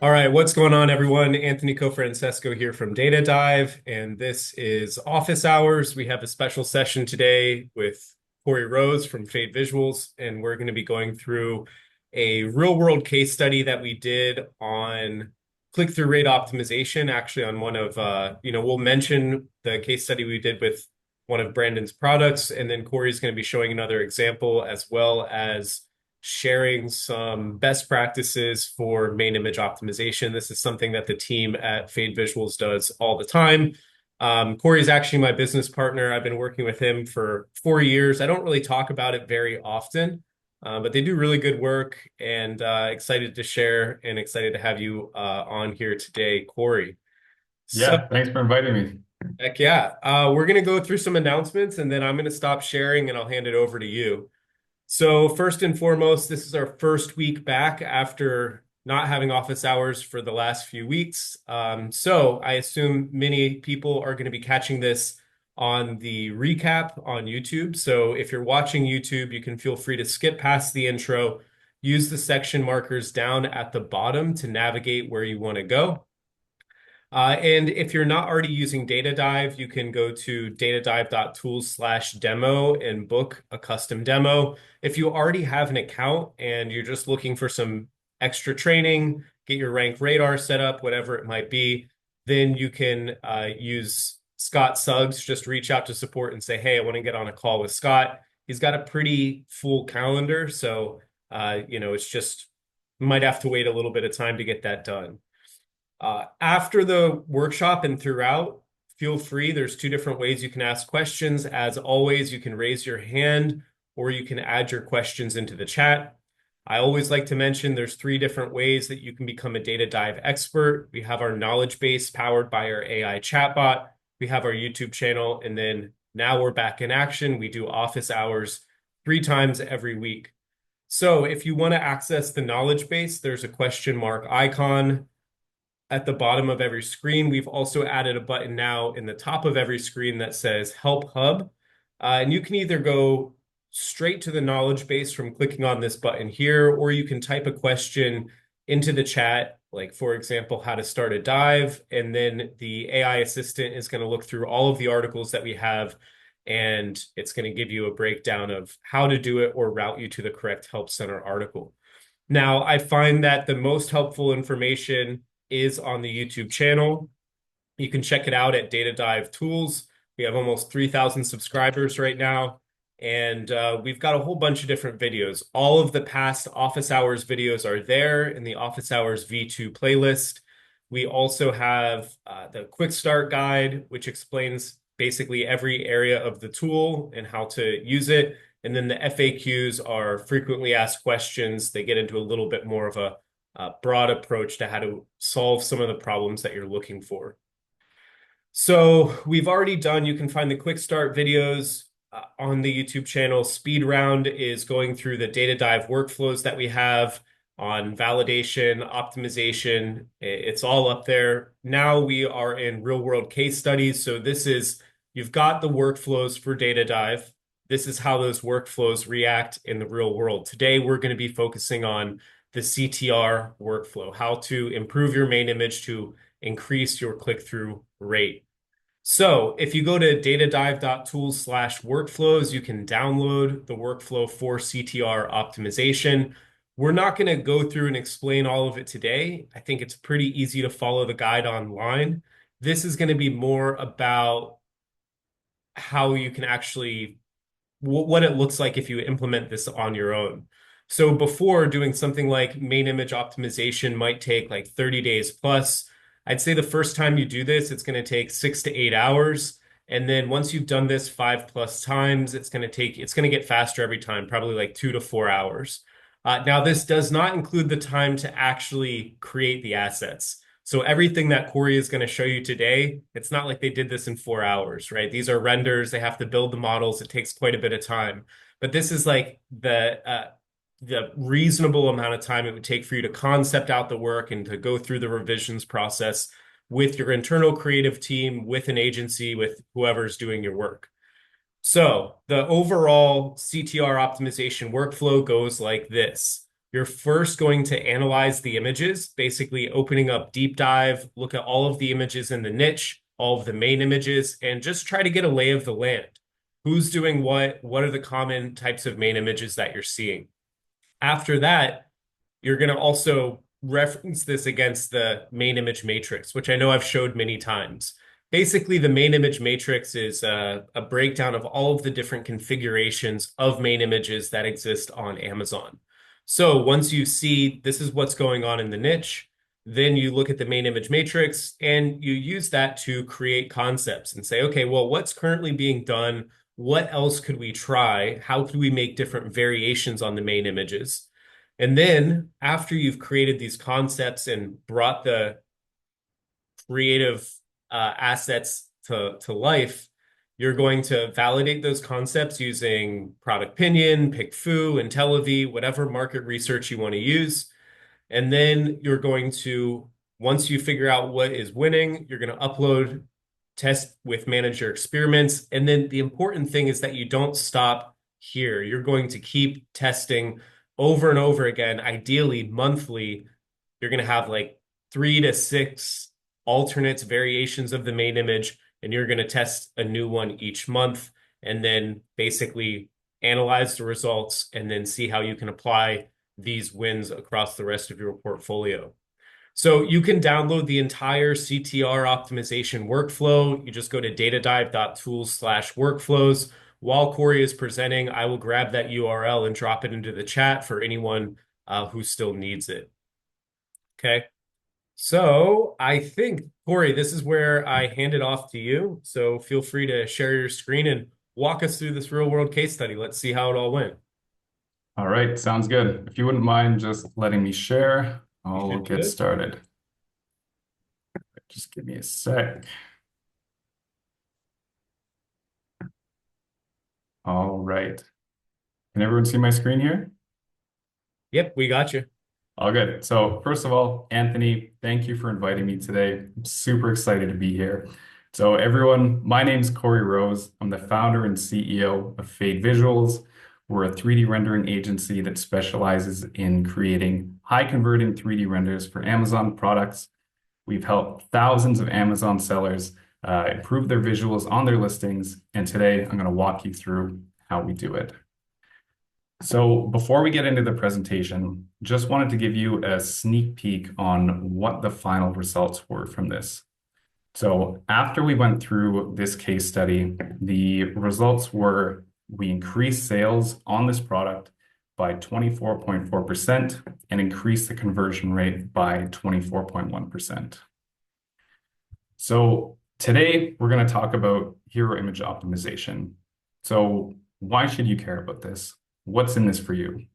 All right, what's going on, everyone? Anthony Cofrancesco here from Data Dive, and this is Office Hours. We have a special session today with Cory Rose from Fade Visuals, and we're going to be going through a real-world case study that we did on click-through rate optimization. Actually, on one of, we'll mention the case study we did with one of Brandon's products, and then Cory's going to be showing another example as well as sharing some best practices for main image optimization. This is something that the team at Fade Visuals does all the time. Cory is actually my business partner. I've been working with him for 4 years. I don't really talk about it very often, but they do really good work, and excited to share and excited to have you on here today, Cory. So, Yeah, thanks for inviting me. heck yeah. We're going to go through some announcements, and then I'm going to stop sharing and I'll hand it over to you. So first and foremost, this is our first week back after not having office hours for the last few weeks. So I assume many people are going to be catching this on the recap on YouTube. So if you're watching YouTube, you can feel free to skip past the intro, use the section markers down at the bottom to navigate where you want to go. And if you're not already using Data Dive, you can go to datadive.tools/demo and book a custom demo. If you already have an account and you're just looking for some extra training, get your rank radar set up, whatever it might be, then you can use Scott Suggs. Just reach out to support and say, hey, I want to get on a call with Scott. He's got a pretty full calendar, so it's just might have to wait a little bit of time to get that done. After the workshop and throughout, feel free. There's two different ways you can ask questions. As always, you can raise your hand or you can add your questions into the chat. I always like to mention there's three different ways that you can become a data dive expert. We have our knowledge base powered by our AI chatbot. We have our YouTube channel, and then now we're back in action. We do office hours 3 times every week. So if you want to access the knowledge base, there's a question mark icon at the bottom of every screen. We've also added a button now in the top of every screen that says Help Hub. And you can either go straight to the knowledge base from clicking on this button here, or you can type a question into the chat, like, for example, how to start a dive. And then the AI assistant is going to look through all of the articles that we have, and it's going to give you a breakdown of how to do it or route you to the correct Help Center article. Now, I find that the most helpful information is on the YouTube channel. You can check it out at Data Dive Tools. We have almost 3,000 subscribers right now, and we've got a whole bunch of different videos. All of the past office hours videos are there in the Office Hours V2 playlist. We also have the quick start guide, which explains basically every area of the tool and how to use it. And then the FAQs are frequently asked questions. They get into a little bit more of a broad approach to how to solve some of the problems that you're looking for. So we've already done, you can find the quick start videos on the YouTube channel. Speed round is going through the data dive workflows that we have on validation, optimization. It's all up there. Now we are in real world case studies. So this is, you've got the workflows for data dive. This is how those workflows react in the real world. Today, we're going to be focusing on the CTR workflow, how to improve your main image to increase your click-through rate. So if you go to datadive.tools/workflows, you can download the workflow for CTR optimization. We're not going to go through and explain all of it today. I think it's pretty easy to follow the guide online. This is going to be more about how you can actually, what it looks like if you implement this on your own. So before, doing something like main image optimization might take like 30 days plus. I'd say the first time you do this, it's going to take 6 to 8 hours. And then once you've done this 5+ times, it's going to get faster every time, probably like 2 to 4 hours. Now, this does not include the time to actually create the assets. So everything that Cory is going to show you today, it's not like they did this in 4 hours, right? These are renders. They have to build the models. It takes quite a bit of time. But this is like the reasonable amount of time it would take for you to concept out the work and to go through the revisions process with your internal creative team, with an agency, with whoever's doing your work. So the overall CTR optimization workflow goes like this. you're first going to analyze the images, basically opening up deep dive, look at all of the images in the niche, all of the main images, and just try to get a lay of the land. Who's doing what? What are the common types of main images that you're seeing? After that, you're going to also reference this against the main image matrix, which I know I've showed many times. Basically, the main image matrix is a breakdown of all of the different configurations of main images that exist on Amazon. So once you see this is what's going on in the niche, then you look at the main image matrix and you use that to create concepts and say, okay, well, what's currently being done? What else could we try? How could we make different variations on the main images? And then after you've created these concepts and brought the creative assets to life, you're going to validate those concepts using Product Pinion, PickFu, IntelliV, whatever market research you want to use. And then you're going to, once you figure out what is winning, you're going to upload, test with manager experiments. And then the important thing is that you don't stop here. You're going to keep testing over and over again, ideally monthly. You're going to have like 3 to 6 alternates, variations of the main image, and you're going to test a new one each month and then basically analyze the results and then see how you can apply these wins across the rest of your portfolio. So you can download the entire CTR optimization workflow. You just go to datadive.tools/workflows. While Cory is presenting, I will grab that URL and drop it into the chat for anyone who still needs it. Okay. So I think, Cory, this is where I hand it off to you. So feel free to share your screen and walk us through this real world case study. Let's see how it all went. All right, sounds good. If you wouldn't mind just letting me share, You I'll should do get it. started. Just give me a sec. All right. Can everyone see my screen here? Yep, we got you. All good. So first of all, Anthony, thank you for inviting me today. I'm super excited to be here. So everyone, my name is Cory Rose. I'm the founder and CEO of Fade Visuals. We're a 3D rendering agency that specializes in creating high converting 3D renders for Amazon products. We've helped thousands of Amazon sellers improve their visuals on their listings. And today I'm going to walk you through how we do it. So before we get into the presentation, just wanted to give you a sneak peek on what the final results were from this. So after we went through this case study, the results were we increased sales on this product by 24.4% and increased the conversion rate by 24.1%. So today we're going to talk about hero image optimization. So why should you care about this? What's in this for you?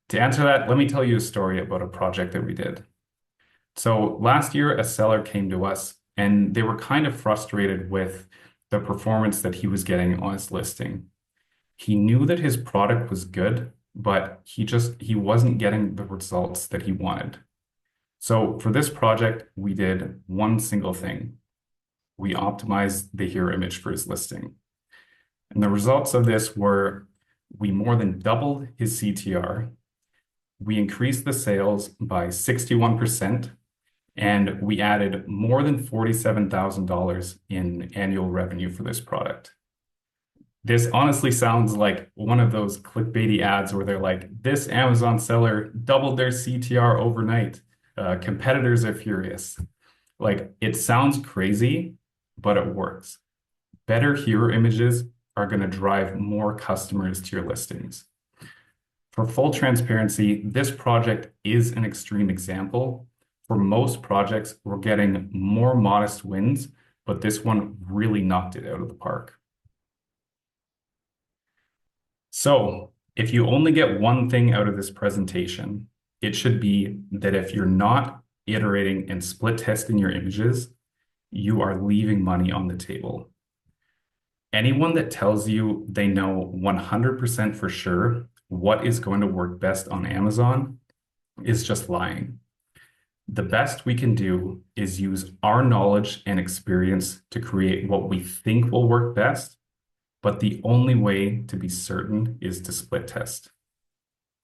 To answer that, let me tell you a story about a project that we did. So last year, a seller came to us and they were kind of frustrated with the performance that he was getting on his listing. He knew that his product was good, but he wasn't getting the results that he wanted. So for this project, we did one single thing. We optimized the hero image for his listing. And the results of this were we more than doubled his CTR. We increased the sales by 61%, and we added more than $47,000 in annual revenue for this product. This honestly sounds like one of those clickbaity ads where they're like, this Amazon seller doubled their CTR overnight. Competitors are furious. Like, it sounds crazy, but it works. Better hero images are going to drive more customers to your listings. For full transparency, this project is an extreme example. For most projects, we're getting more modest wins, but this one really knocked it out of the park. So if you only get one thing out of this presentation, it should be that if you're not iterating and split testing your images, you are leaving money on the table. Anyone that tells you they know 100% for sure what is going to work best on Amazon is just lying. The best we can do is use our knowledge and experience to create what we think will work best, but the only way to be certain is to split test.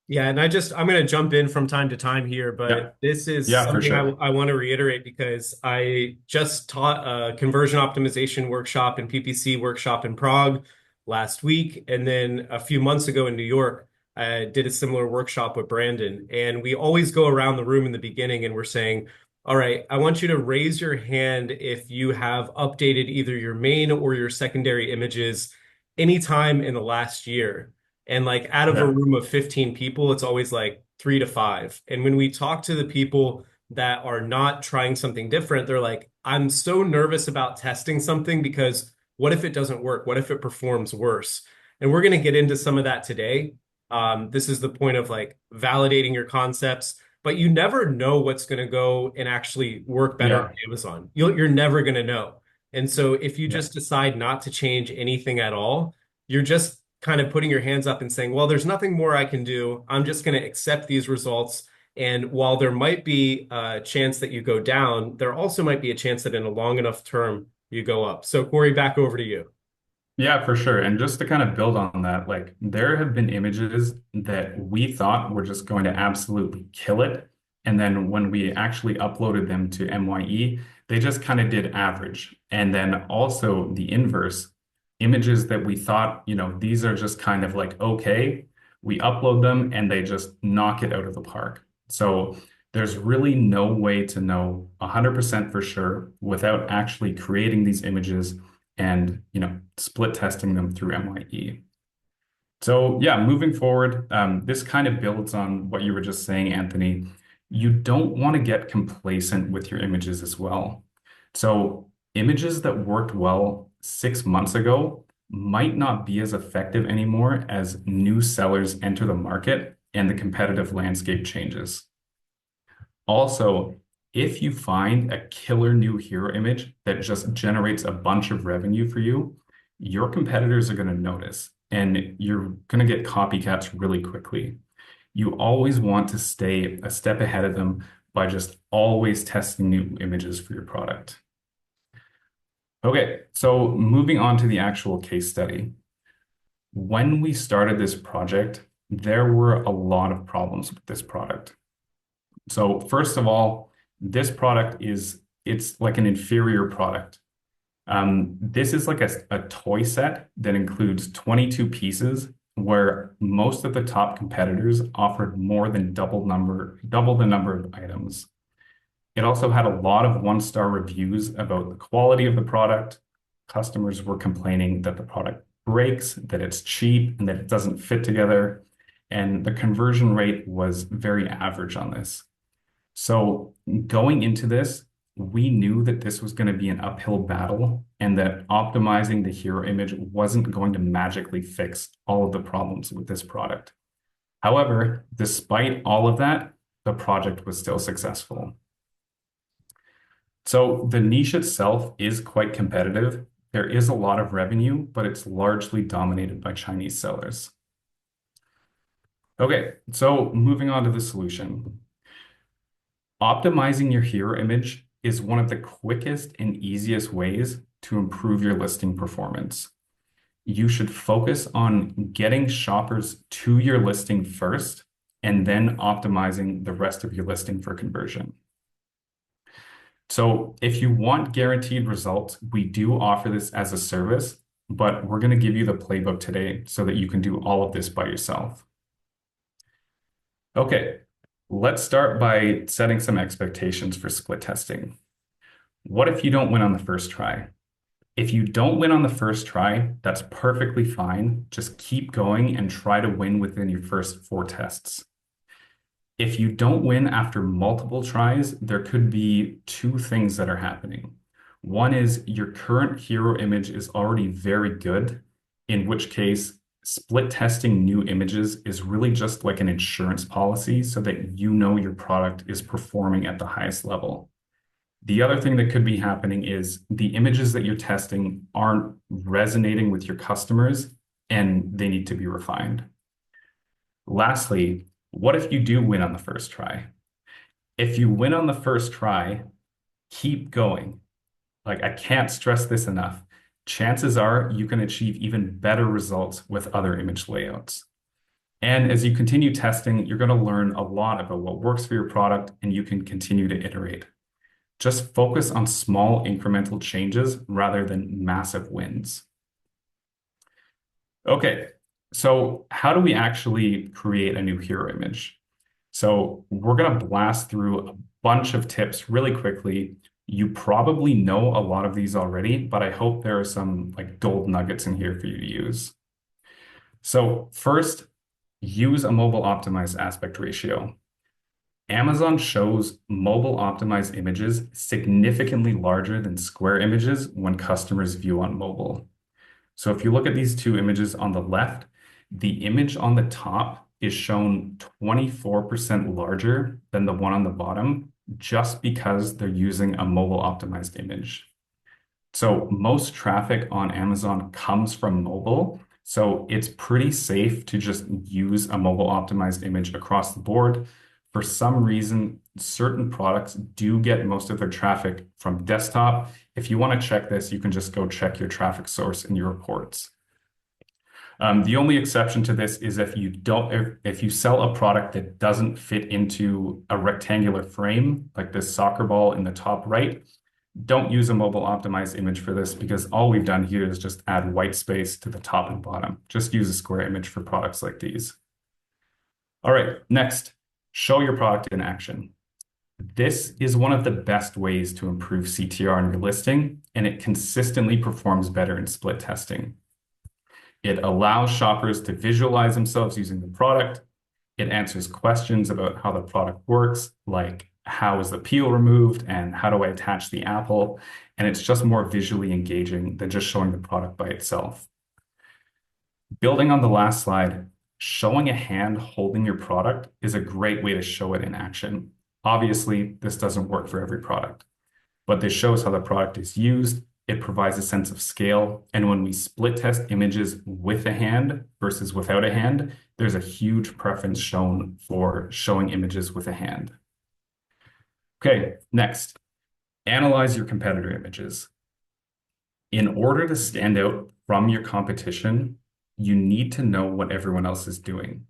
Yeah, and I'm going to jump in from time to time here, Yeah, but this is yeah, for something sure. I want to reiterate because I just taught a conversion optimization workshop and PPC workshop in Prague last week. And then a few months ago in New York, I did a similar workshop with Brandon. And we always go around the room in the beginning and we're saying, all right, I want you to raise your hand if you have updated either your main or your secondary images anytime in the last year. And like out of a Yeah, room of 15 people, it's always like 3 to 5. And when we talk to the people that are not trying something different, they're like, I'm so nervous about testing something because what if it doesn't work? What if it performs worse? And we're going to get into some of that today. This is the point of like validating your concepts, but you never know what's going to go and actually work better on yeah, Amazon. You're never going to know. And so if you yeah. just decide not to change anything at all, you're just kind of putting your hands up and saying, well, there's nothing more I can do. I'm just going to accept these results. And while there might be a chance that you go down, there also might be a chance that in a long enough term you go up. So, Cory, back over to you. Yeah, for sure. And just to kind of build on that, like there have been images that we thought were just going to absolutely kill it. And then when we actually uploaded them to MYE, they just kind of did average. And then also the inverse, images that we thought, these are just kind of like okay, we upload them and they just knock it out of the park. So there's really no way to know 100% for sure without actually creating these images and split testing them through MYE. So yeah, moving forward, this kind of builds on what you were just saying, Anthony. You don't want to get complacent with your images as well. So images that worked well 6 months ago might not be as effective anymore as new sellers enter the market and the competitive landscape changes. Also, if you find a killer new hero image that just generates a bunch of revenue for you, your competitors are going to notice and you're going to get copycats really quickly. You always want to stay a step ahead of them by just always testing new images for your product. Okay, so moving on to the actual case study. When we started this project, there were a lot of problems with this product. So first of all, this product it's like an inferior product. This is like a toy set that includes 22 pieces, where most of the top competitors offered more than double the number of items. It also had a lot of one-star reviews about the quality of the product. Customers were complaining that the product breaks, that it's cheap, and that it doesn't fit together. And the conversion rate was very average on this. So going into this, we knew that this was going to be an uphill battle and that optimizing the hero image wasn't going to magically fix all of the problems with this product. However, despite all of that, the project was still successful. So the niche itself is quite competitive. There is a lot of revenue, but it's largely dominated by Chinese sellers. Okay, so moving on to the solution. Optimizing your hero image is one of the quickest and easiest ways to improve your listing performance. You should focus on getting shoppers to your listing first and then optimizing the rest of your listing for conversion. So if you want guaranteed results, we do offer this as a service, but we're going to give you the playbook today so that you can do all of this by yourself. Okay, let's start by setting some expectations for split testing. What if you don't win on the first try? If you don't win on the first try, that's perfectly fine. Just keep going and try to win within your first 4 tests. If you don't win after multiple tries, there could be 2 things that are happening. One is your current hero image is already very good, in which case split testing new images is really just like an insurance policy so that you know your product is performing at the highest level. The other thing that could be happening is the images that you're testing aren't resonating with your customers and they need to be refined. Lastly, what if you do win on the first try? If you win on the first try, keep going. Like, I can't stress this enough. Chances are you can achieve even better results with other image layouts. And as you continue testing, you're going to learn a lot about what works for your product and you can continue to iterate. Just focus on small incremental changes rather than massive wins. Okay, so how do we actually create a new hero image? So we're going to blast through a bunch of tips really quickly. You probably know a lot of these already, but I hope there are some like gold nuggets in here for you to use. So first, use a mobile optimized aspect ratio. Amazon shows mobile optimized images significantly larger than square images when customers view on mobile. So if you look at these two images on the left, the image on the top is shown 24% larger than the one on the bottom, just because they're using a mobile optimized image. So most traffic on Amazon comes from mobile. So it's pretty safe to just use a mobile optimized image across the board. For some reason, certain products do get most of their traffic from desktop. If you want to check this, you can just go check your traffic source in your reports. The only exception to this is if you sell a product that doesn't fit into a rectangular frame, like this soccer ball in the top right, don't use a mobile optimized image for this because all we've done here is just add white space to the top and bottom. Just use a square image for products like these. All right, next, show your product in action. This is one of the best ways to improve CTR in your listing, and it consistently performs better in split testing. It allows shoppers to visualize themselves using the product. It answers questions about how the product works, like how is the peel removed and how do I attach the apple? And it's just more visually engaging than just showing the product by itself. Building on the last slide, showing a hand holding your product is a great way to show it in action. Obviously, this doesn't work for every product, but this shows how the product is used. It provides a sense of scale. And when we split test images with a hand versus without a hand, there's a huge preference shown for showing images with a hand. Okay, next, analyze your competitor images. In order to stand out from your competition, you need to know what everyone else is doing.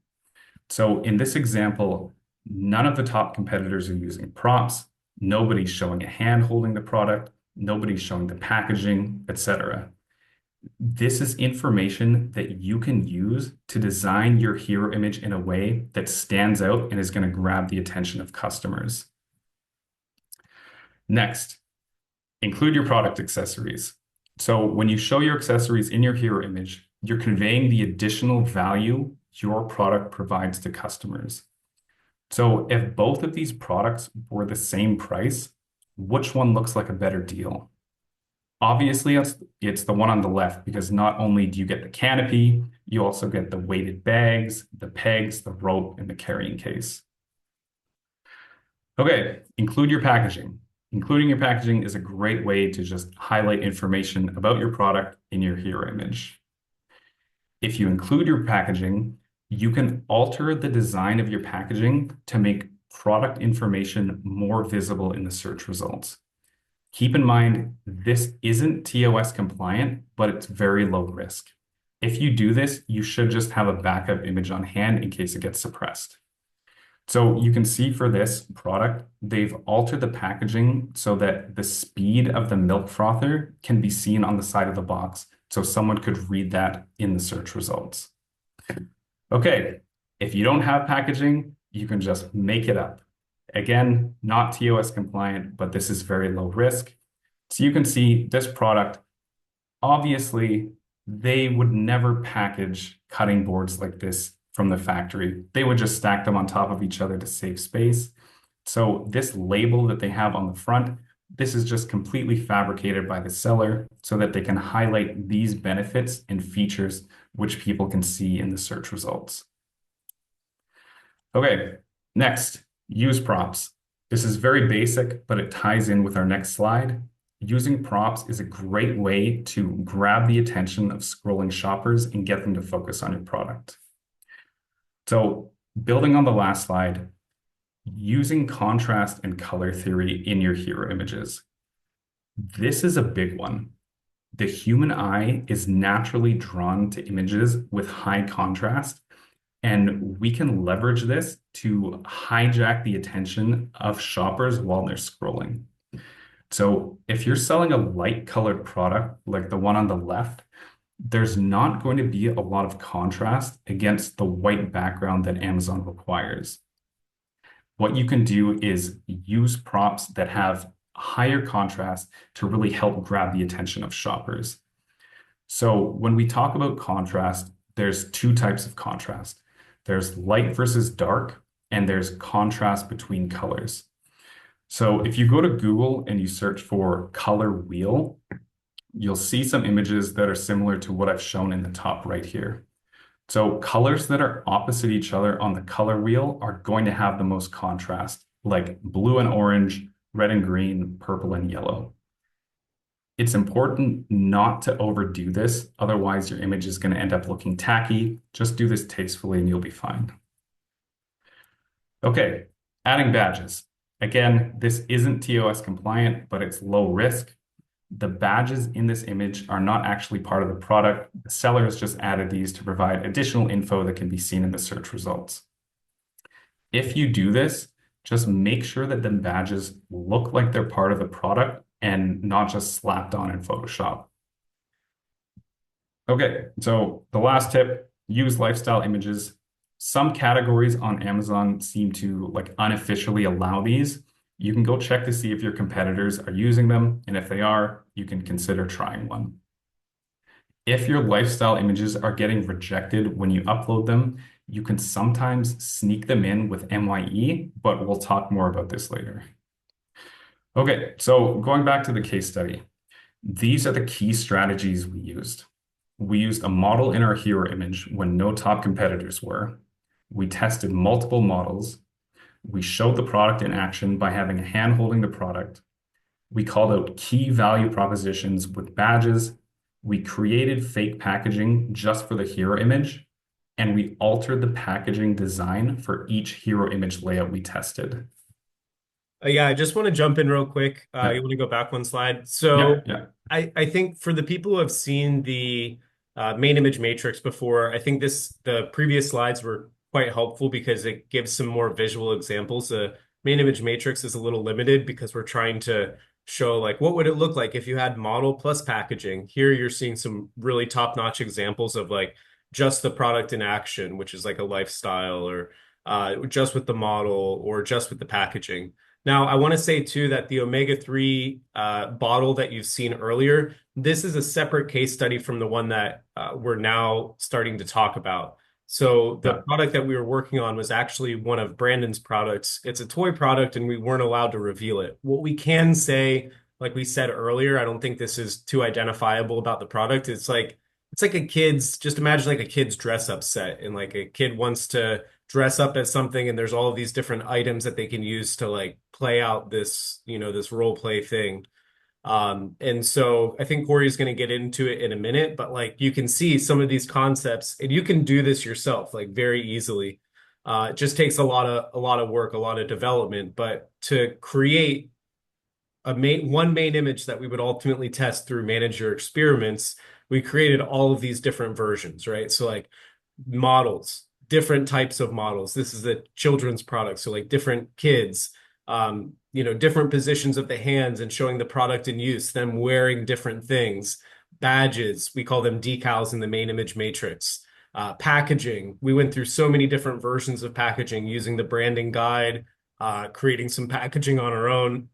So in this example, none of the top competitors are using props. Nobody's showing a hand holding the product. Nobody's showing the packaging, etc. This is information that you can use to design your hero image in a way that stands out and is going to grab the attention of customers. Next, include your product accessories. So when you show your accessories in your hero image, you're conveying the additional value your product provides to customers. So if both of these products were the same price, which one looks like a better deal? Obviously, it's the one on the left because not only do you get the canopy, you also get the weighted bags, the pegs, the rope, and the carrying case. Okay, include your packaging. Including your packaging is a great way to just highlight information about your product in your hero image. If you include your packaging, you can alter the design of your packaging to make product information more visible in the search results. Keep in mind, this isn't TOS compliant, but it's very low risk. If you do this, you should just have a backup image on hand in case it gets suppressed. So you can see for this product, they've altered the packaging so that the speed of the milk frother can be seen on the side of the box, so someone could read that in the search results. Okay, if you don't have packaging, you can just make it up. Again, not TOS compliant, but this is very low risk. So you can see this product, obviously, they would never package cutting boards like this from the factory. They would just stack them on top of each other to save space. So this label that they have on the front, this is just completely fabricated by the seller so that they can highlight these benefits and features which people can see in the search results. Okay, next, use props. This is very basic, but it ties in with our next slide. Using props is a great way to grab the attention of scrolling shoppers and get them to focus on your product. So building on the last slide, using contrast and color theory in your hero images. This is a big one. The human eye is naturally drawn to images with high contrast, And we can leverage this to hijack the attention of shoppers while they're scrolling. So if you're selling a light colored product like the one on the left, there's not going to be a lot of contrast against the white background that Amazon requires. What you can do is use props that have higher contrast to really help grab the attention of shoppers. So when we talk about contrast, there's two types of contrast. There's light versus dark, and there's contrast between colors. So if you go to Google and you search for color wheel, you'll see some images that are similar to what I've shown in the top right here. So colors that are opposite each other on the color wheel are going to have the most contrast, like blue and orange, red and green, purple and yellow. It's important not to overdo this, otherwise your image is going to end up looking tacky. Just do this tastefully and you'll be fine. Okay, adding badges. Again, this isn't TOS compliant, but it's low risk. The badges in this image are not actually part of the product. The seller has just added these to provide additional info that can be seen in the search results. If you do this, just make sure that the badges look like they're part of the product and not just slapped on in Photoshop. Okay, so the last tip, use lifestyle images. Some categories on Amazon seem to like unofficially allow these. You can go check to see if your competitors are using them, and if they are, you can consider trying one. If your lifestyle images are getting rejected when you upload them, you can sometimes sneak them in with MYE, but we'll talk more about this later. Okay, so going back to the case study, these are the key strategies we used. We used a model in our hero image when no top competitors were. We tested multiple models. We showed the product in action by having a hand holding the product. We called out key value propositions with badges. We created fake packaging just for the hero image. And we altered the packaging design for each hero image layout we tested. Yeah, I just want to jump in real quick. Yeah, You want to go back one slide? yeah, So yeah, I think for the people who have seen the main image matrix before, I think the previous slides were quite helpful because it gives some more visual examples. The main image matrix is a little limited because we're trying to show like what would it look like if you had model plus packaging. Here you're seeing some really top-notch examples of like just the product in action, which is like a lifestyle, or just with the model, or just with the packaging. Now, I want to say too that the omega-3 bottle that you've seen earlier, this is a separate case study from the one that we're now starting to talk about. So the yeah, product that we were working on was actually one of Brandon's products. It's a toy product, and we weren't allowed to reveal it. What we can say, like we said earlier, I don't think this is too identifiable about the product. It's like a kid's, just imagine like a kid's dress up set, and like a kid wants to dress up as something, and there's all of these different items that they can use to like play out this, this role play thing. And so I think Cory is going to get into it in a minute, but like you can see some of these concepts, and you can do this yourself like very easily. It just takes a lot of work, a lot of development, but to create one main image that we would ultimately test through manager experiments, we created all of these different versions, right? So like models, different types of models. This is a children's product, so like different kids, different positions of the hands and showing the product in use, them wearing different things. Badges, we call them decals in the main image matrix. Packaging, we went through so many different versions of packaging using the branding guide, creating some packaging on our own.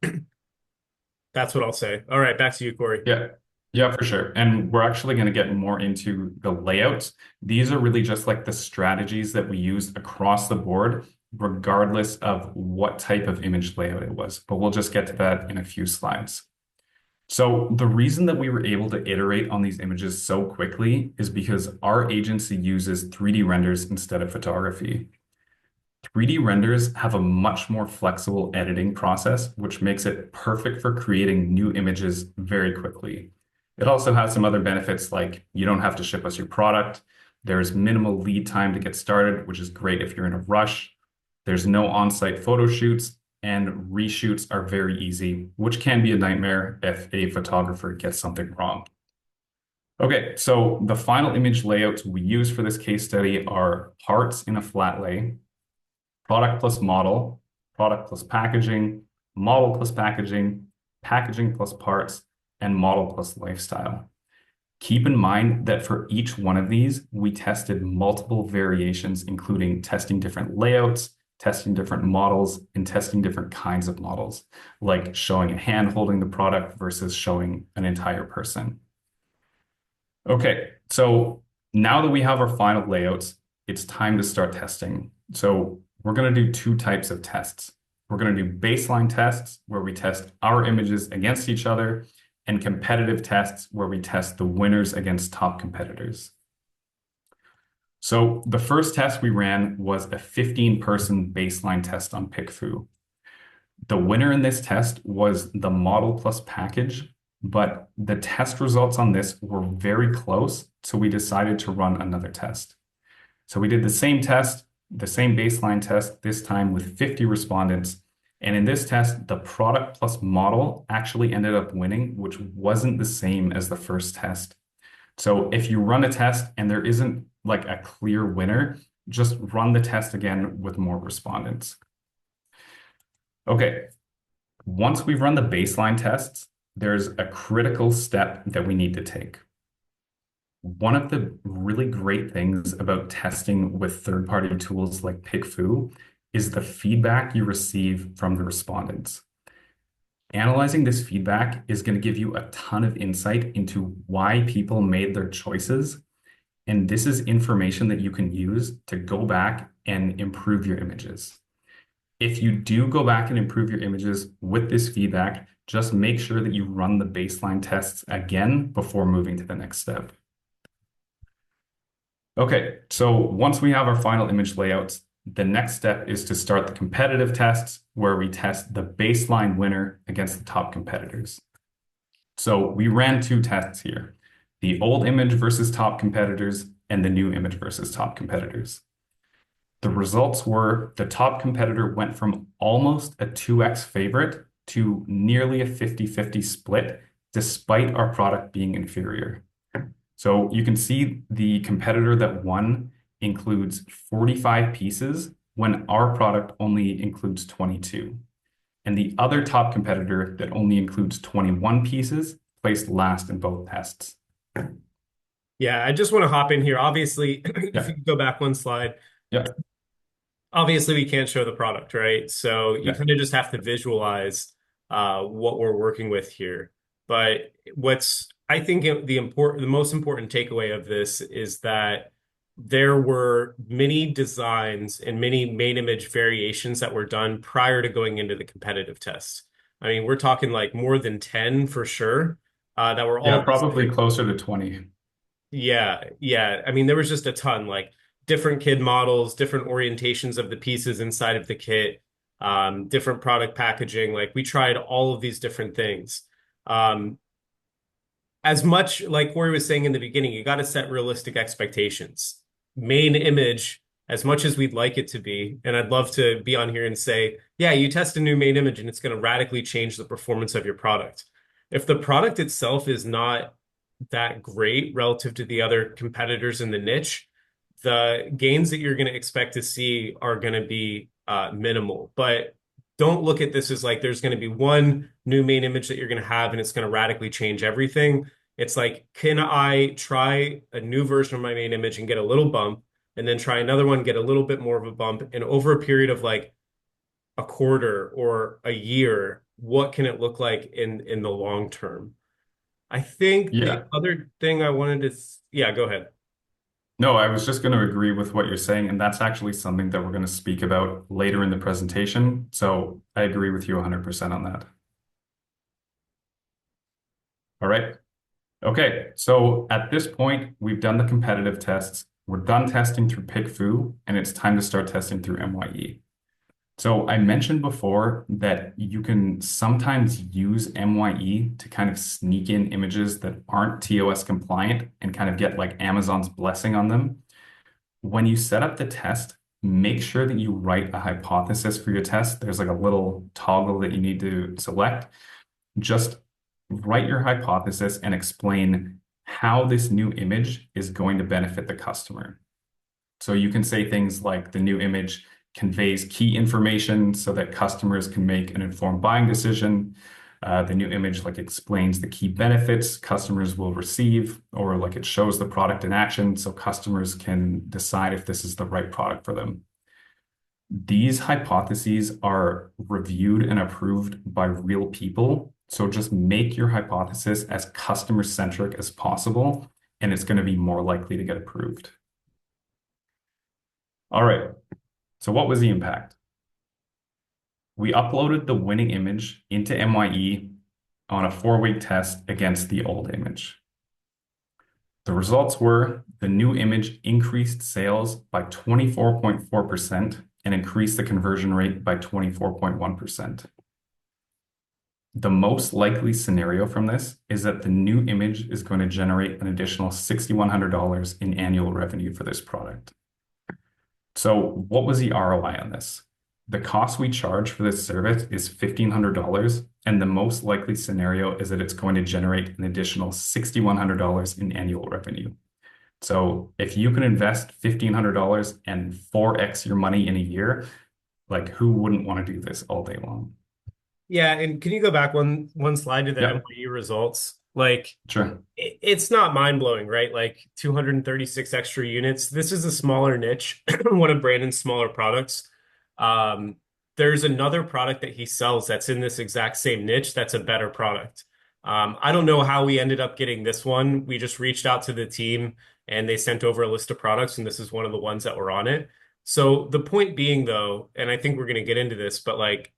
That's what I'll say. All right, back to you, Cory. yeah, yeah, for sure. And we're actually going to get more into the layouts. These are really just like the strategies that we used across the board, regardless of what type of image layout it was. But we'll just get to that in a few slides. So the reason that we were able to iterate on these images so quickly is because our agency uses 3D renders instead of photography. 3D renders have a much more flexible editing process, which makes it perfect for creating new images very quickly. It also has some other benefits like you don't have to ship us your product. There's minimal lead time to get started, which is great if you're in a rush. There's no on-site photo shoots, and reshoots are very easy, which can be a nightmare if a photographer gets something wrong. Okay, so the final image layouts we use for this case study are parts in a flat lay, product plus model, product plus packaging, model plus packaging, packaging plus parts, and model plus lifestyle. Keep in mind that for each one of these, we tested multiple variations, including testing different layouts, testing different models, and testing different kinds of models, like showing a hand holding the product versus showing an entire person. Okay, so now that we have our final layouts, it's time to start testing. So we're going to do two types of tests. We're going to do baseline tests where we test our images against each other, and competitive tests where we test the winners against top competitors. So the first test we ran was a 15-person baseline test on PickFu. The winner in this test was the model plus package, but the test results on this were very close, so we decided to run another test. So we did the same test, the same baseline test, this time with 50 respondents. And in this test, the product plus model actually ended up winning, which wasn't the same as the first test. So if you run a test and there isn't like a clear winner, just run the test again with more respondents. Okay, once we've run the baseline tests, there's a critical step that we need to take. One of the really great things about testing with third-party tools like PickFu is the feedback you receive from the respondents. Analyzing this feedback is going to give you a ton of insight into why people made their choices. And this is information that you can use to go back and improve your images. If you do go back and improve your images with this feedback, just make sure that you run the baseline tests again before moving to the next step. Okay, so once we have our final image layouts, the next step is to start the competitive tests where we test the baseline winner against the top competitors. So we ran two tests here, the old image versus top competitors and the new image versus top competitors. The results were the top competitor went from almost a 2x favorite to nearly a 50-50 split, despite our product being inferior. So you can see the competitor that won includes 45 pieces when our product only includes 22. And the other top competitor that only includes 21 pieces placed last in both tests. Yeah, I just want to hop in here. Obviously, if Yeah, you go back one slide, yeah, obviously we can't show the product, right? So you yeah, kind of just have to visualize what we're working with here. But what's I think the most important takeaway of this is that there were many designs and many main image variations that were done prior to going into the competitive test. I mean, we're talking like more than 10 for sure, that were yeah, all probably designed. closer to 20. Yeah, yeah. I mean, there was just a ton, like different kid models, different orientations of the pieces inside of the kit, different product packaging. Like we tried all of these different things. Um, as much like Cory was saying in the beginning, you got to set realistic expectations. Main image, as much as we'd like it to be, and I'd love to be on here and say, yeah, you test a new main image and it's going to radically change the performance of your product. If the product itself is not that great relative to the other competitors in the niche, the gains that you're going to expect to see are going to be minimal. But don't look at this as like there's going to be one new main image that you're going to have and it's going to radically change everything. It's like, can I try a new version of my main image and get a little bump, and then try another one, get a little bit more of a bump, and over a period of like a quarter or a year, what can it look like in the long term? I think the Yeah. other thing I wanted to, yeah, go ahead. No, I was just going to agree with what you're saying, and that's actually something that we're going to speak about later in the presentation. So I agree with you 100% on that. All right. Okay, so at this point, we've done the competitive tests. We're done testing through PickFu, and it's time to start testing through MYE. So I mentioned before that you can sometimes use MYE to kind of sneak in images that aren't TOS compliant and kind of get like Amazon's blessing on them. When you set up the test, make sure that you write a hypothesis for your test. There's like a little toggle that you need to select. Just write your hypothesis and explain how this new image is going to benefit the customer. So you can say things like the new image conveys key information so that customers can make an informed buying decision. The new image like explains the key benefits customers will receive, or like it shows the product in action so customers can decide if this is the right product for them. These hypotheses are reviewed and approved by real people. So just make your hypothesis as customer centric as possible, and it's going to be more likely to get approved. All right. So what was the impact? We uploaded the winning image into MYE on a 4-week test against the old image. The results were the new image increased sales by 24.4% and increased the conversion rate by 24.1%. The most likely scenario from this is that the new image is going to generate an additional $6,100 in annual revenue for this product. So what was the ROI on this? The cost we charge for this service is $1,500, and the most likely scenario is that it's going to generate an additional $6,100 in annual revenue. So if you can invest $1,500 and 4x your money in a year, like who wouldn't want to do this all day long? Yeah, and can you go back one slide to the Yep, NYU results? Like sure. it's not mind-blowing, right? Like 236 extra units. This is a smaller niche, one of Brandon's smaller products. Um, there's another product that he sells that's in this exact same niche that's a better product. I don't know how we ended up getting this one. We just reached out to the team and they sent over a list of products, and this is one of the ones that were on it. So the point being, though, and I think we're going to get into this, but like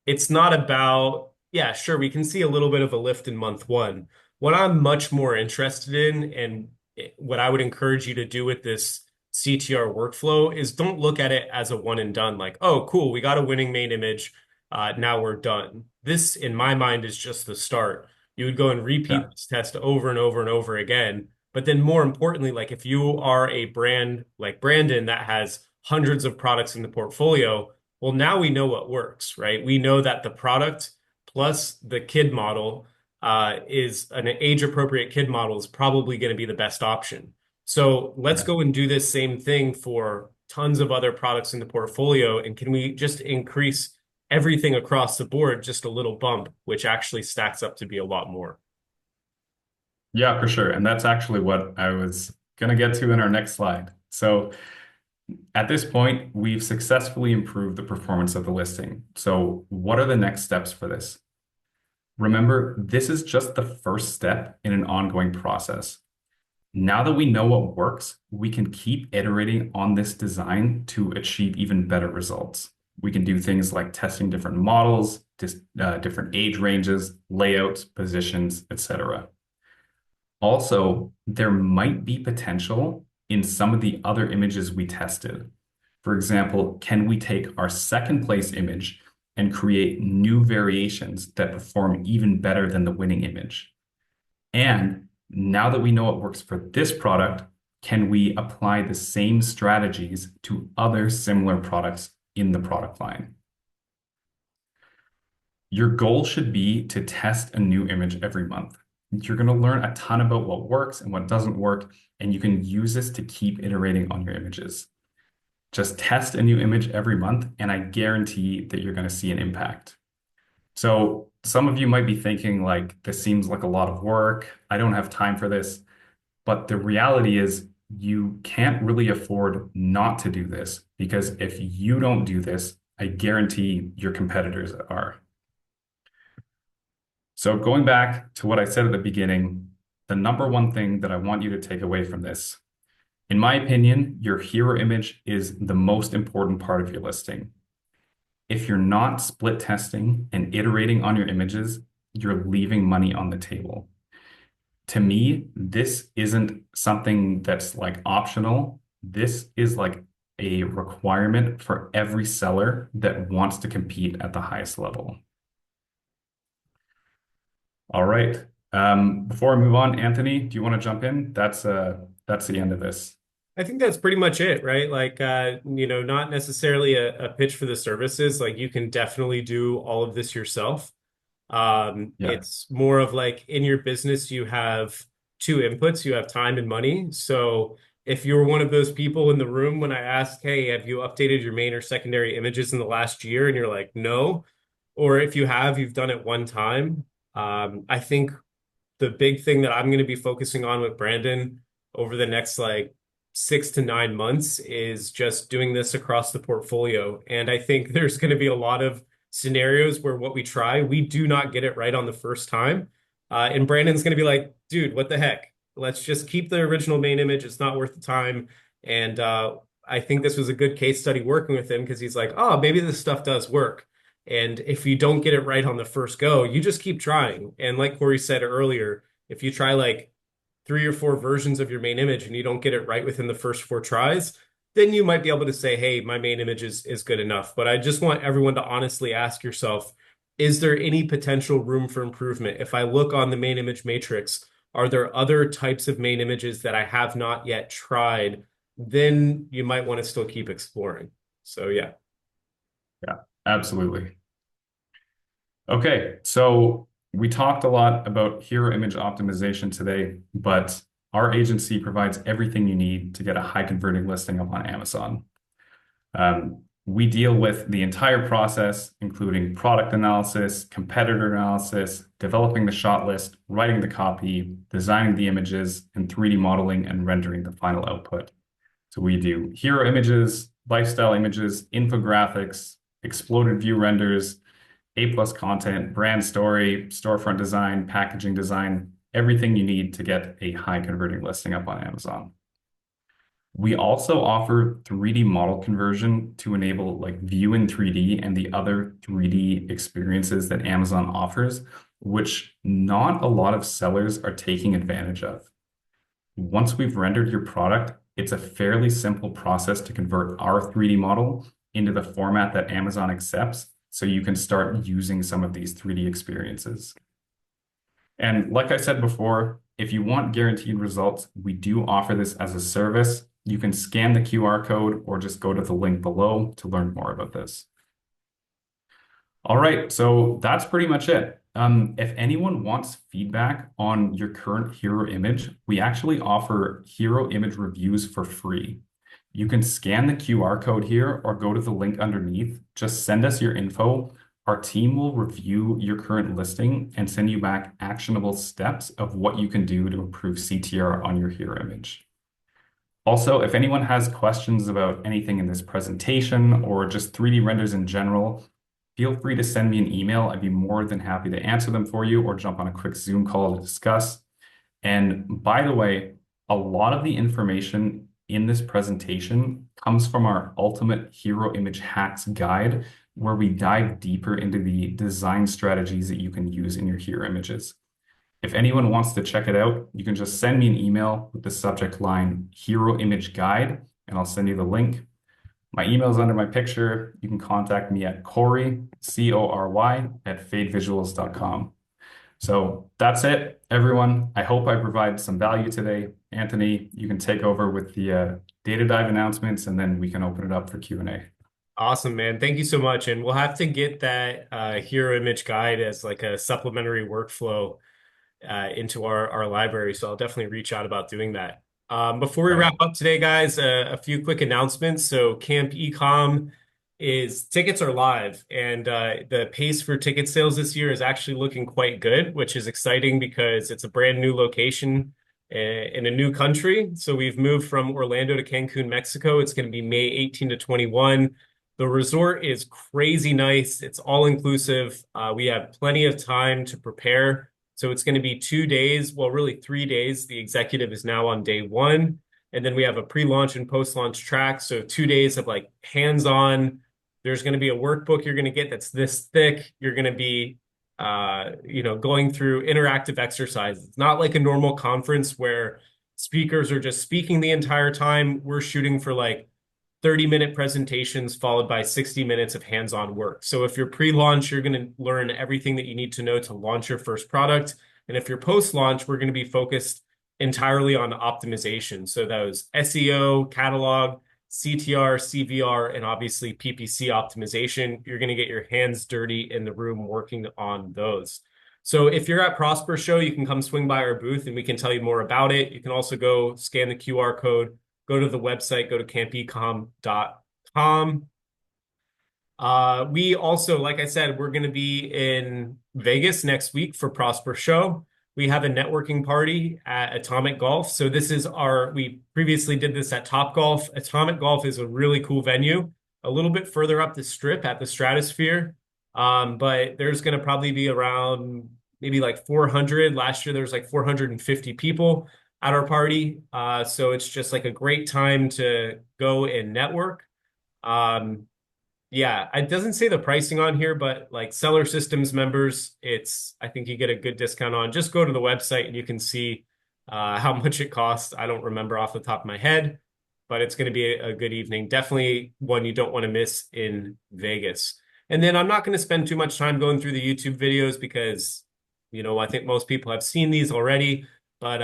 it's not about, yeah, sure, we can see a little bit of a lift in month one. What I'm much more interested in and what I would encourage you to do with this CTR workflow is don't look at it as a one and done, like, oh, cool, we got a winning main image. Now we're done. This, in my mind, is just the start. You would go and repeat Yeah. this test over and over and over again. But then more importantly, like if you are a brand like Brandon that has hundreds of products in the portfolio, well, now we know what works, right? We know that the product plus the kid model is an age appropriate kid model is probably going to be the best option. So let's Yeah. go and do this same thing for tons of other products in the portfolio. And can we just increase everything across the board just a little bump, which actually stacks up to be a lot more? Yeah, for sure. And that's actually what I was going to get to in our next slide. So at this point, we've successfully improved the performance of the listing. So what are the next steps for this? Remember, this is just the first step in an ongoing process. Now that we know what works, we can keep iterating on this design to achieve even better results. We can do things like testing different models, different age ranges, layouts, positions, etc. Also, there might be potential in some of the other images we tested. For example, can we take our second place image and create new variations that perform even better than the winning image? And now that we know what works for this product, can we apply the same strategies to other similar products in the product line? Your goal should be to test a new image every month. You're going to learn a ton about what works and what doesn't work, and you can use this to keep iterating on your images. Just test a new image every month, and I guarantee that you're going to see an impact. So some of you might be thinking like, this seems like a lot of work. I don't have time for this. But the reality is you can't really afford not to do this because if you don't do this, I guarantee your competitors are. So going back to what I said at the beginning, the number one thing that I want you to take away from this, in my opinion, your hero image is the most important part of your listing. If you're not split testing and iterating on your images, you're leaving money on the table. To me, this isn't something that's like optional. This is like a requirement for every seller that wants to compete at the highest level. All right. Before I move on, Anthony, do you want to jump in? That's the end of this. I think that's pretty much it, right? Like, not necessarily a pitch for the services. Like, you can definitely do all of this yourself. Yeah. It's more of like in your business, you have two inputs. You have time and money. So if you're one of those people in the room when I ask, hey, have you updated your main or secondary images in the last year? And you're like, no. Or if you have, you've done it one time. I think the big thing that I'm going to be focusing on with Brandon over the next like 6 to 9 months is just doing this across the portfolio. And I think there's going to be a lot of scenarios where what we try, we do not get it right on the first time. And Brandon's going to be like, dude, what the heck? Let's just keep the original main image. It's not worth the time. And I think this was a good case study working with him because he's like, oh, maybe this stuff does work. And if you don't get it right on the first go, you just keep trying. And like Cory said earlier, if you try like 3 or 4 versions of your main image and you don't get it right within the first 4 tries, then you might be able to say, hey, my main image is good enough. But I just want everyone to honestly ask yourself, is there any potential room for improvement? If I look on the main image matrix, are there other types of main images that I have not yet tried? Then you might want to still keep exploring. So yeah. Yeah, absolutely. Okay, so we talked a lot about hero image optimization today, but our agency provides everything you need to get a high converting listing up on Amazon. We deal with the entire process, including product analysis, competitor analysis, developing the shot list, writing the copy, designing the images, and 3D modeling and rendering the final output. So we do hero images, lifestyle images, infographics, exploded view renders, A+ content, brand story, storefront design, packaging design, everything you need to get a high converting listing up on Amazon. We also offer 3D model conversion to enable like view in 3D and the other 3D experiences that Amazon offers, which not a lot of sellers are taking advantage of. Once we've rendered your product, it's a fairly simple process to convert our 3D model into the format that Amazon accepts, so you can start using some of these 3D experiences. And like I said before, if you want guaranteed results, we do offer this as a service. You can scan the QR code or just go to the link below to learn more about this. All right, so that's pretty much it. If anyone wants feedback on your current hero image, we actually offer hero image reviews for free. You can scan the QR code here or go to the link underneath. Just send us your info. Our team will review your current listing and send you back actionable steps of what you can do to improve CTR on your hero image. Also, if anyone has questions about anything in this presentation or just 3D renders in general, feel free to send me an email. I'd be more than happy to answer them for you or jump on a quick Zoom call to discuss. And by the way, a lot of the information in this presentation comes from our Ultimate Hero Image Hacks guide, where we dive deeper into the design strategies that you can use in your hero images. If anyone wants to check it out, you can just send me an email with the subject line Hero Image Guide, and I'll send you the link. My email is under my picture. You can contact me at Cory, C-O-R-Y, at fadevisuals.com. So that's it, everyone. I hope I provide some value today. Anthony, you can take over with the data dive announcements, and then we can open it up for Q&A. Awesome, man. Thank you so much. And we'll have to get that hero image guide as like a supplementary workflow into our library. So I'll definitely reach out about doing that. Before we wrap Right. up today, guys, a few quick announcements. So Camp Ecom is tickets are live, and the pace for ticket sales this year is actually looking quite good, which is exciting because it's a brand new location in a new country. So we've moved from Orlando to Cancun, Mexico. It's going to be May 18 to 21. The resort is crazy nice. It's all inclusive. We have plenty of time to prepare. So it's going to be 2 days, well, really 3 days. The executive is now on day one. And then we have a pre-launch and post-launch track. So 2 days of like hands-on. There's going to be a workbook you're going to get that's this thick. You're going to be, going through interactive exercises. It's not like a normal conference where speakers are just speaking the entire time. We're shooting for like 30-minute presentations followed by 60 minutes of hands-on work. So if you're pre-launch, you're going to learn everything that you need to know to launch your first product. And if you're post-launch, we're going to be focused entirely on optimization. So those SEO, catalog, CTR, CVR, and obviously PPC optimization. You're going to get your hands dirty in the room working on those. So if you're at Prosper Show, you can come swing by our booth and we can tell you more about it. You can also go scan the QR code, go to the website, go to campecom.com. We also, like I said, we're going to be in Vegas next week for Prosper Show. We have a networking party at Atomic Golf. So we previously did this at Top Golf. Atomic Golf is a really cool venue, a little bit further up the strip at the Stratosphere. But there's going to probably be around maybe like 400. Last year, there was like 450 people at our party. So it's just like a great time to go and network. Um, yeah, it doesn't say the pricing on here, but like Seller Systems members, I think you get a good discount on. Just go to the website and you can see how much it costs. I don't remember off the top of my head, but it's going to be a good evening. Definitely one you don't want to miss in Vegas. And then I'm not going to spend too much time going through the YouTube videos because, I think most people have seen these already, but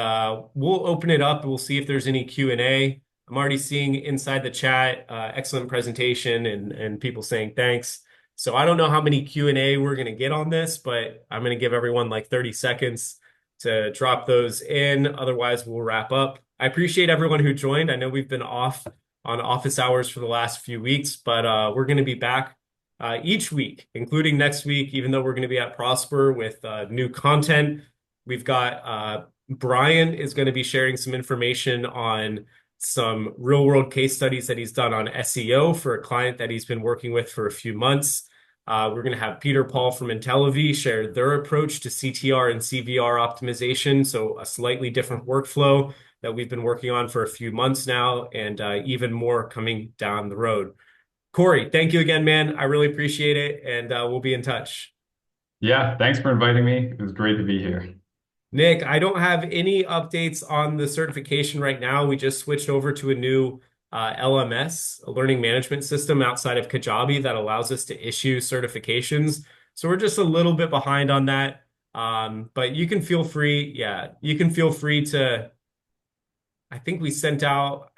we'll open it up. We'll see if there's any Q&A. I'm already seeing inside the chat, excellent presentation and people saying thanks. So I don't know how many Q&A we're going to get on this, but I'm going to give everyone like 30 seconds to drop those in. Otherwise, we'll wrap up. I appreciate everyone who joined. I know we've been off on office hours for the last few weeks, but we're going to be back each week, including next week, even though we're going to be at Prosper with new content. We've got Brian is going to be sharing some information on some real world case studies that he's done on SEO for a client that he's been working with for a few months. We're going to have Peter Paul from IntelliV share their approach to CTR and CVR optimization. So a slightly different workflow that we've been working on for a few months now, and even more coming down the road. Cory, thank you again, man. I really appreciate it, and we'll be in touch. Yeah, thanks for inviting me. It was great to be here. Nick, I don't have any updates on the certification right now. We just switched over to a new LMS, a learning management system outside of Kajabi that allows us to issue certifications. So we're just a little bit behind on that. But you can feel free, yeah, you can feel free to, I think we sent out,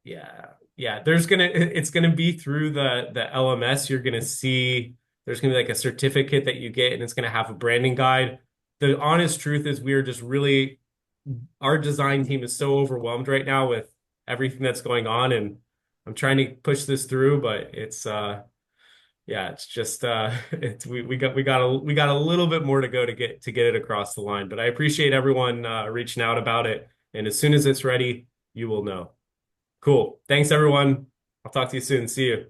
yeah, yeah, it's gonna be through the LMS. You're gonna see there's gonna be like a certificate that you get, and it's gonna have a branding guide. The honest truth is we are just really, our design team is so overwhelmed right now with everything that's going on, and I'm trying to push this through, but it's yeah, it's just it's we got a little bit more to go to get it across the line. But I appreciate everyone reaching out about it, and as soon as it's ready, you will know. Cool. Thanks, everyone. I'll talk to you soon. See you.